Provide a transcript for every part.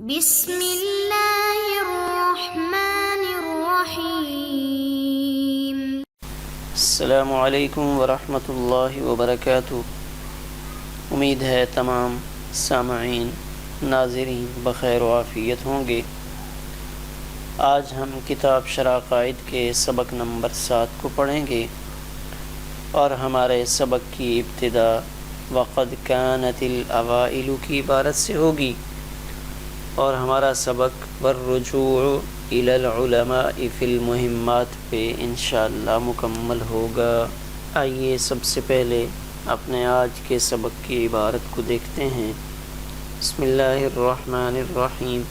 بسم اللہ الرحمن الرحیم۔ السلام علیکم ورحمۃ اللہ وبرکاتہ۔ امید ہے تمام سامعین ناظرین بخیر و عافیت ہوں گے۔ آج ہم کتاب شرح عقائد کے سبق نمبر 7 کو پڑھیں گے اور ہمارے سبق کی ابتدا وقد کانت الاوائل کی عبارت سے ہوگی اور ہمارا سبق والرجوع الی العلماء فی المہمات پہ انشاءاللہ مکمل ہوگا۔ آئیے سب سے پہلے اپنے آج کے سبق کی عبارت کو دیکھتے ہیں۔ بسم اللہ الرحمن الرحیم۔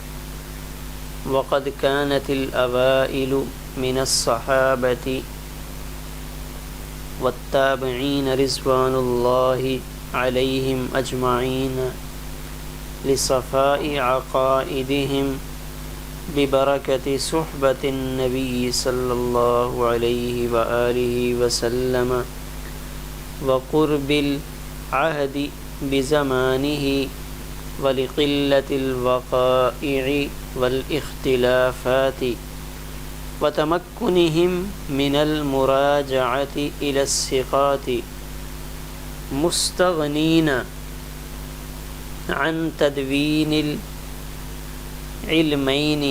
وقد كانت الأوائل من الصحابة والتابعين رضوان الله عليهم أجمعين لصفاء عقائدهم ببركة صحبة النبي صلى الله عليه وآله وسلم وقرب العهد بزمانه ولقلة الوقائع والاختلافات وتمكنهم من المراجعة إلى الثقات مستغنين عن تدوين العلمين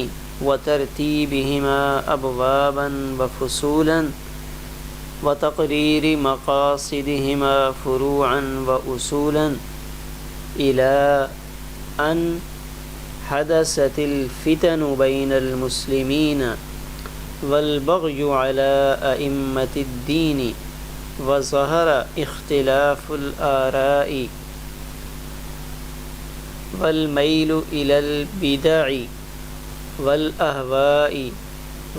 وترتيبهما أبوابا وفصولا وتقرير مقاصدهما فروعا وأصولا إلى أن حدثت الفتن بين المسلمين والبغي على أئمة الدين وظهر اختلاف الآراء والميل إلى البدع والأهواء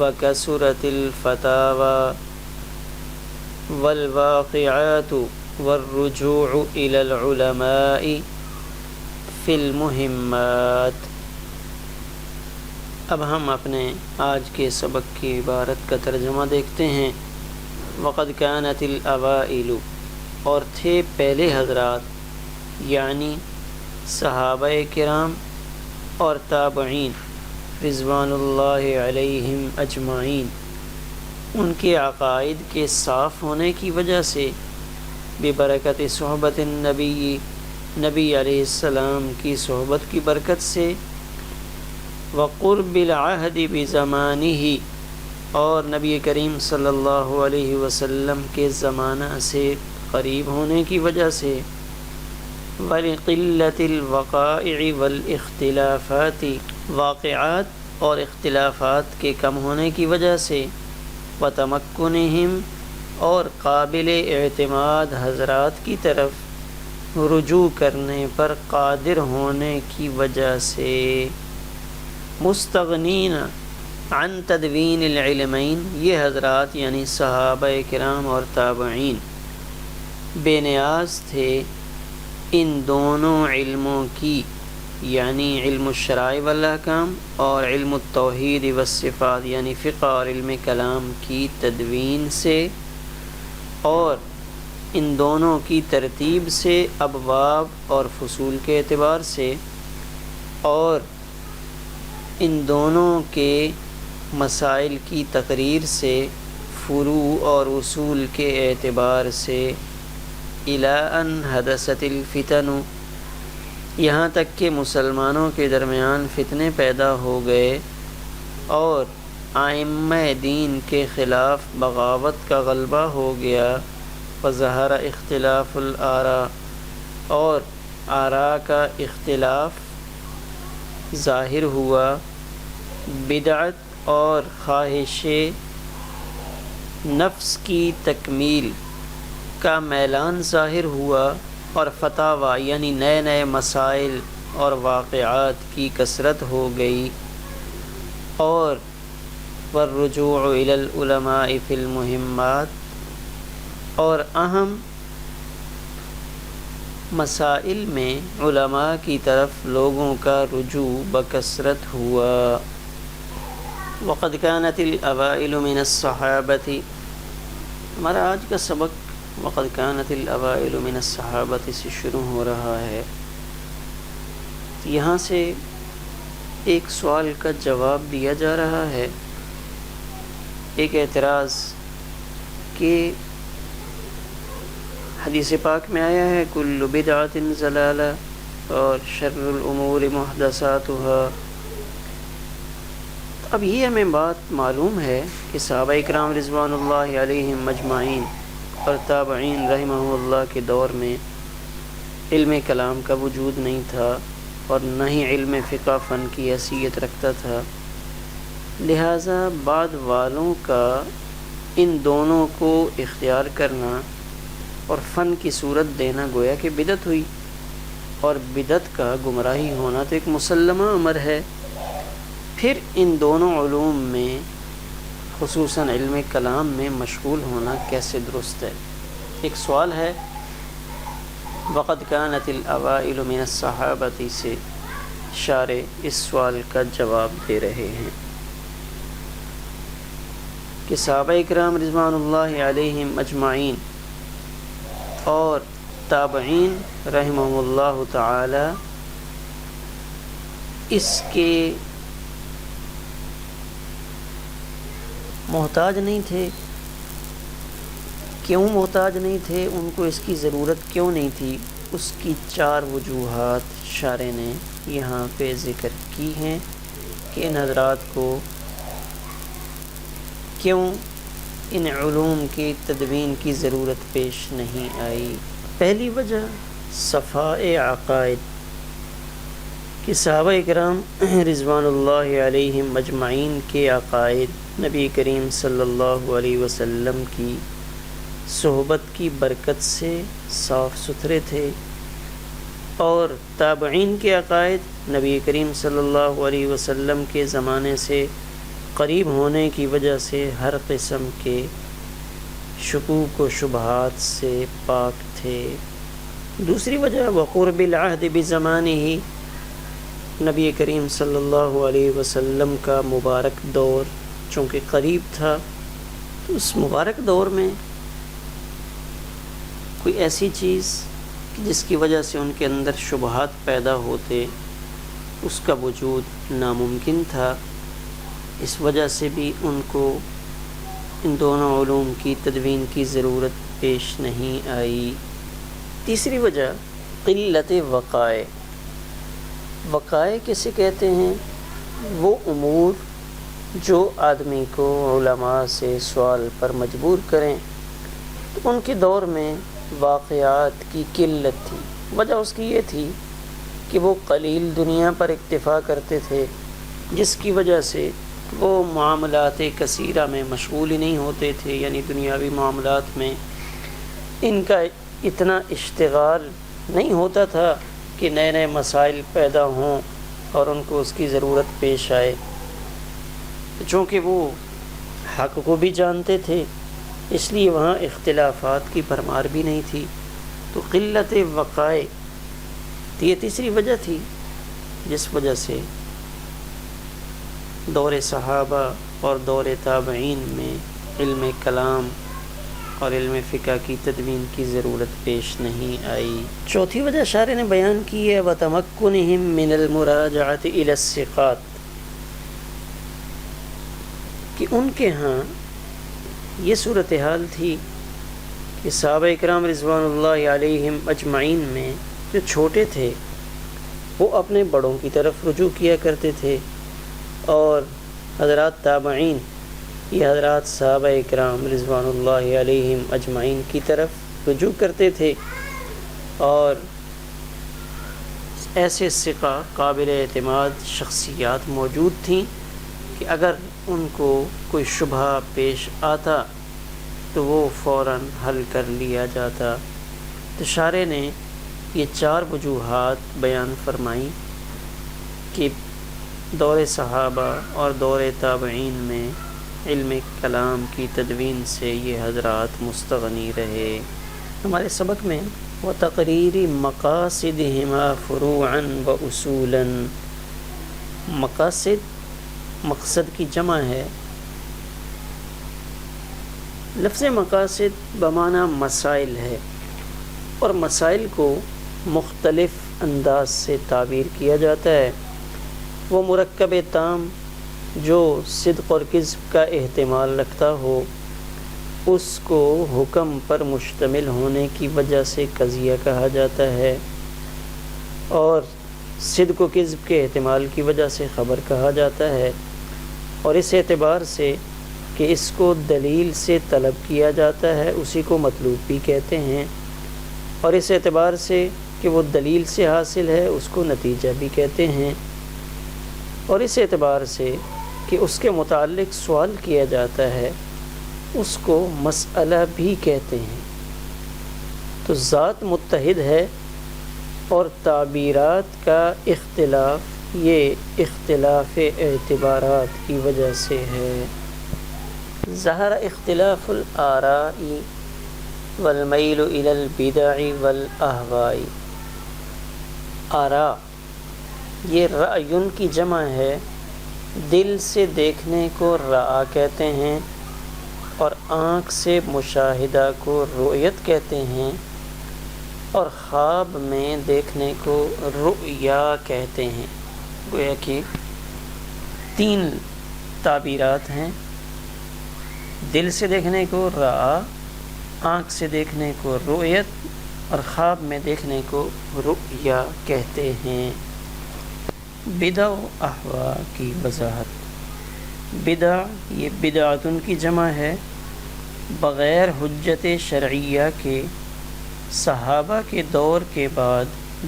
وكثرت الفتاوى والواقعات والرجوع إلى العلماء فی المہمات۔ اب ہم اپنے آج کے سبق کی عبارت کا ترجمہ دیکھتے ہیں۔ وقد كانت الاوائل، اور تھے پہلے حضرات یعنی صحابہ کرام اور تابعین رضوان اللہ علیہم اجمعین، ان کے عقائد کے صاف ہونے کی وجہ سے ببرکت صحبت النبی، نبی علیہ السلام کی صحبت کی برکت سے، وقرب العہد بزمانہ، اور نبی کریم صلی اللہ علیہ وسلم کے زمانہ سے قریب ہونے کی وجہ سے، ولقلۃ الوقائع والاختلافات، واقعات اور اختلافات کے کم ہونے کی وجہ سے، وتمکنہم، اور قابل اعتماد حضرات کی طرف رجوع کرنے پر قادر ہونے کی وجہ سے، مستغنین عن تدوین العلمین، یہ حضرات یعنی صحابہ کرام اور تابعین بے نیاز تھے ان دونوں علموں کی، یعنی علم الشرائع والاحکام اور علم التوحید والصفات یعنی فقہ اور علم کلام کی تدوین سے، اور ان دونوں کی ترتیب سے، ابواب اور فصول کے اعتبار سے، اور ان دونوں کے مسائل کی تقریر سے، فروع اور اصول کے اعتبار سے، الی ان حدثت الفتن، یہاں تک کہ مسلمانوں کے درمیان فتنے پیدا ہو گئے اور ائمہ دین کے خلاف بغاوت کا غلبہ ہو گیا، وظہر اختلاف الآراء، اور آراء کا اختلاف ظاہر ہوا، بدعت اور خواہش نفس کی تکمیل کا میلان ظاہر ہوا، اور فتاوی یعنی نئے نئے مسائل اور واقعات کی کثرت ہو گئی، اور والرجوع الی العلماء فی المہمات، اور اہم مسائل میں علماء کی طرف لوگوں کا رجوع بکثرت ہوا۔ وقد كانت الاوائل من الصحابة، ہمارا آج کا سبق وقد كانت الاوائل من الصحابة سے شروع ہو رہا ہے۔ یہاں سے ایک سوال کا جواب دیا جا رہا ہے، ایک اعتراض کہ حدیث پاک میں آیا ہے کل بدعۃ ضلالہ اور شر الامور محدثاتها۔ اب یہ ہمیں بات معلوم ہے کہ صحابہ اکرام رضوان اللہ علیہم مجمعین اور تابعین رحمہ اللہ کے دور میں علم کلام کا وجود نہیں تھا اور نہ ہی علم فقہ فن کی حیثیت رکھتا تھا، لہٰذا بعد والوں کا ان دونوں کو اختیار کرنا اور فن کی صورت دینا گویا کہ بدعت ہوئی، اور بدعت کا گمراہی ہونا تو ایک مسلمہ امر ہے۔ پھر ان دونوں علوم میں خصوصاً علم کلام میں مشغول ہونا کیسے درست ہے؟ ایک سوال ہے۔ وقد كانت الاوائل من الصحابۃ سے شارح اس سوال کا جواب دے رہے ہیں کہ صحابہ اکرام رضوان اللہ علیہم اجمعین اور تابعین رحمہ اللہ تعالی اس کے محتاج نہیں تھے۔ کیوں محتاج نہیں تھے؟ ان کو اس کی ضرورت کیوں نہیں تھی؟ اس کی 4 وجوہات شارح نے یہاں پہ ذکر کی ہیں کہ ان حضرات کو کیوں ان علوم کی تدوین کی ضرورت پیش نہیں آئی۔ پہلی وجہ صفاء عقائد، کہ صحابہ اکرام رضوان اللہ علیہم مجمعین کے عقائد نبی کریم صلی اللہ علیہ وسلم کی صحبت کی برکت سے صاف ستھرے تھے، اور تابعین کے عقائد نبی کریم صلی اللہ علیہ وسلم کے زمانے سے قریب ہونے کی وجہ سے ہر قسم کے شکوک و شبہات سے پاک تھے۔ دوسری وجہ وقرب العہد بزمانہ، نبی کریم صلی اللہ علیہ وسلم کا مبارک دور چونکہ قریب تھا، تو اس مبارک دور میں کوئی ایسی چیز جس کی وجہ سے ان کے اندر شبہات پیدا ہوتے، اس کا وجود ناممکن تھا۔ اس وجہ سے بھی ان کو ان دونوں علوم کی تدوین کی ضرورت پیش نہیں آئی۔ تیسری وجہ قلت وقائع۔ وقائع کسے کہتے ہیں؟ وہ امور جو آدمی کو علماء سے سوال پر مجبور کریں، تو ان کے دور میں واقعات کی قلت تھی۔ وجہ اس کی یہ تھی کہ وہ قلیل دنیا پر اکتفا کرتے تھے، جس کی وجہ سے وہ معاملات کثیرہ میں مشغول ہی نہیں ہوتے تھے، یعنی دنیاوی معاملات میں ان کا اتنا اشتغال نہیں ہوتا تھا کہ نئے نئے مسائل پیدا ہوں اور ان کو اس کی ضرورت پیش آئے۔ چونکہ وہ حق کو بھی جانتے تھے، اس لیے وہاں اختلافات کی بھرمار بھی نہیں تھی۔ تو قلت وقائع یہ تیسری وجہ تھی جس وجہ سے دور صحابہ اور دور تابعین میں علم کلام اور علم فقہ کی تدوین کی ضرورت پیش نہیں آئی۔ چوتھی وجہ شارح نے بیان کی ہے وَتَمَكُّنِهِم مِّنَ الْمُرَاجَعَةِ إِلَى الثِّقَاتِ، کہ ان کے ہاں یہ صورتحال تھی کہ صحابہ اکرام رضوان اللہ علیہم اجمعین میں جو چھوٹے تھے وہ اپنے بڑوں کی طرف رجوع کیا کرتے تھے، اور حضرات تابعین یہ حضرات صحابہ اکرام رضوان اللہ علیہم اجمعین کی طرف رجوع کرتے تھے، اور ایسے ثقہ قابل اعتماد شخصیات موجود تھیں کہ اگر ان کو کوئی شبہ پیش آتا تو وہ فوراً حل کر لیا جاتا۔ تو شارح نے یہ 4 وجوہات بیان فرمائیں کہ دور صحابہ اور دور تابعین میں علم کلام کی تدوین سے یہ حضرات مستغنی رہے۔ ہمارے سبق میں وَتَقْرِيرِ مَقَاصِدِهِمَا فُرُوعًا وَأُصُولًا، مقاصد مقصد کی جمع ہے۔ لفظ مقاصد بمعنی مسائل ہے، اور مسائل کو مختلف انداز سے تعبیر کیا جاتا ہے۔ وہ مرکب تام جو صدق اور کذب کا احتمال رکھتا ہو اس کو حکم پر مشتمل ہونے کی وجہ سے قضیہ کہا جاتا ہے، اور صدق و کذب کے احتمال کی وجہ سے خبر کہا جاتا ہے، اور اس اعتبار سے کہ اس کو دلیل سے طلب کیا جاتا ہے اسی کو مطلوب بھی کہتے ہیں، اور اس اعتبار سے کہ وہ دلیل سے حاصل ہے اس کو نتیجہ بھی کہتے ہیں، اور اس اعتبار سے کہ اس کے متعلق سوال کیا جاتا ہے اس کو مسئلہ بھی کہتے ہیں۔ تو ذات متحد ہے اور تعبیرات کا اختلاف یہ اختلاف اعتبارات کی وجہ سے ہے۔ ظہر اختلاف الآراء والمیل الی البدع والاہواء۔ آراء یہ رأیٌ کی جمع ہے، دل سے دیکھنے کو رأا کہتے ہیں اور آنکھ سے مشاہدہ کو رؤیت کہتے ہیں، اور خواب میں دیکھنے کو رؤیا کہتے ہیں۔ گویا کہ تین تعبیرات ہیں، دل سے دیکھنے کو رأا، آنکھ سے دیکھنے کو رؤیت، اور خواب میں دیکھنے کو رؤیا کہتے ہیں۔ بدع و احوا کی وضاحت۔ بدع یہ بدعتن کی جمع ہے، بغیر حجت شرعیہ کے صحابہ کے دور کے بعد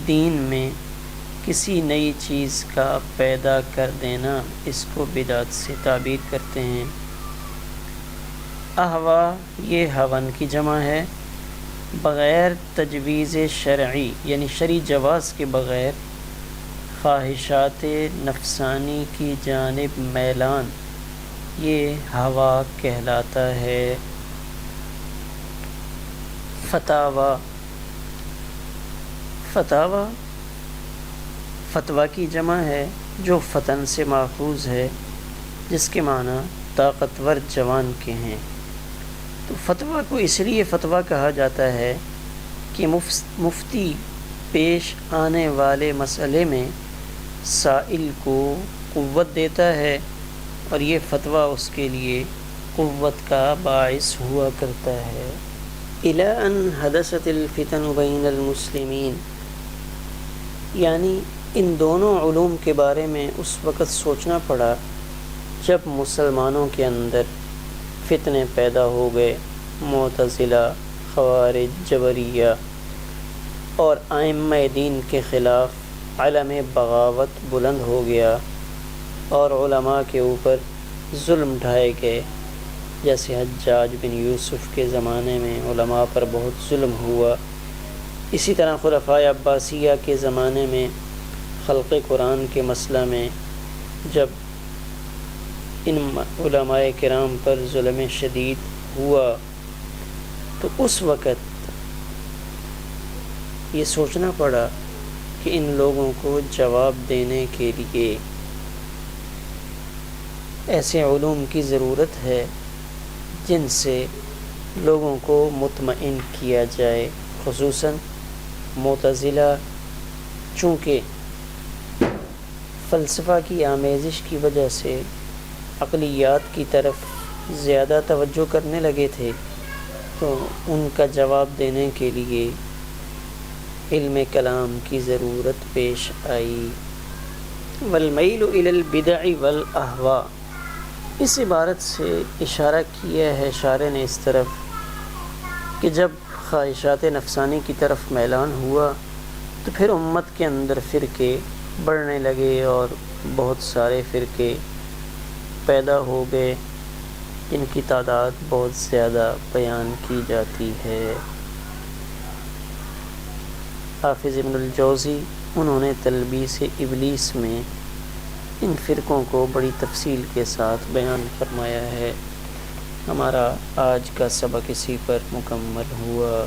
دین میں کسی نئی چیز کا پیدا کر دینا، اس کو بدعت سے تعبیر کرتے ہیں۔ احوا یہ ہون کی جمع ہے، بغیر تجویز شرعی یعنی شرعی جواز کے بغیر خواہشات نفسانی کی جانب میلان، یہ ہوا کہلاتا ہے۔ فتاوی فتویٰ کی جمع ہے جو فتن سے ماخوذ ہے، جس کے معنی طاقتور جوان کے ہیں۔ تو فتویٰ کو اس لیے فتویٰ کہا جاتا ہے کہ مفتی پیش آنے والے مسئلے میں سائل کو قوت دیتا ہے، اور یہ فتویٰ اس کے لیے قوت کا باعث ہوا کرتا ہے۔ الی ان حدثت الفتن بین المسلمین، یعنی ان دونوں علوم کے بارے میں اس وقت سوچنا پڑا جب مسلمانوں کے اندر فتنے پیدا ہو گئے، معتزلہ، خوارج، جبریہ، اور ائمہ دین کے خلاف علم بغاوت بلند ہو گیا، اور علماء کے اوپر ظلم ڈھائے گئے، جیسے حجاج بن یوسف کے زمانے میں علماء پر بہت ظلم ہوا۔ اسی طرح خلفائے عباسیہ کے زمانے میں خلق قرآن کے مسئلہ میں جب ان علماء کرام پر ظلم شدید ہوا تو اس وقت یہ سوچنا پڑا کہ ان لوگوں کو جواب دینے کے لیے ایسے علوم کی ضرورت ہے جن سے لوگوں کو مطمئن کیا جائے، خصوصاً معتزلہ چونکہ فلسفہ کی آمیزش کی وجہ سے عقلیات کی طرف زیادہ توجہ کرنے لگے تھے، تو ان کا جواب دینے کے لیے علم کلام کی ضرورت پیش آئی۔ والمیل الی البدع والاہواء، اس عبارت سے اشارہ کیا ہے شارح نے اس طرف کہ جب خواہشات نفسانی کی طرف میلان ہوا تو پھر امت کے اندر فرقے بڑھنے لگے اور بہت سارے فرقے پیدا ہو گئے جن کی تعداد بہت زیادہ بیان کی جاتی ہے۔ حافظ ابن الجوزی انہوں نے تلبیس ابلیس میں ان فرقوں کو بڑی تفصیل کے ساتھ بیان فرمایا ہے۔ ہمارا آج کا سبق اسی پر مکمل ہوا۔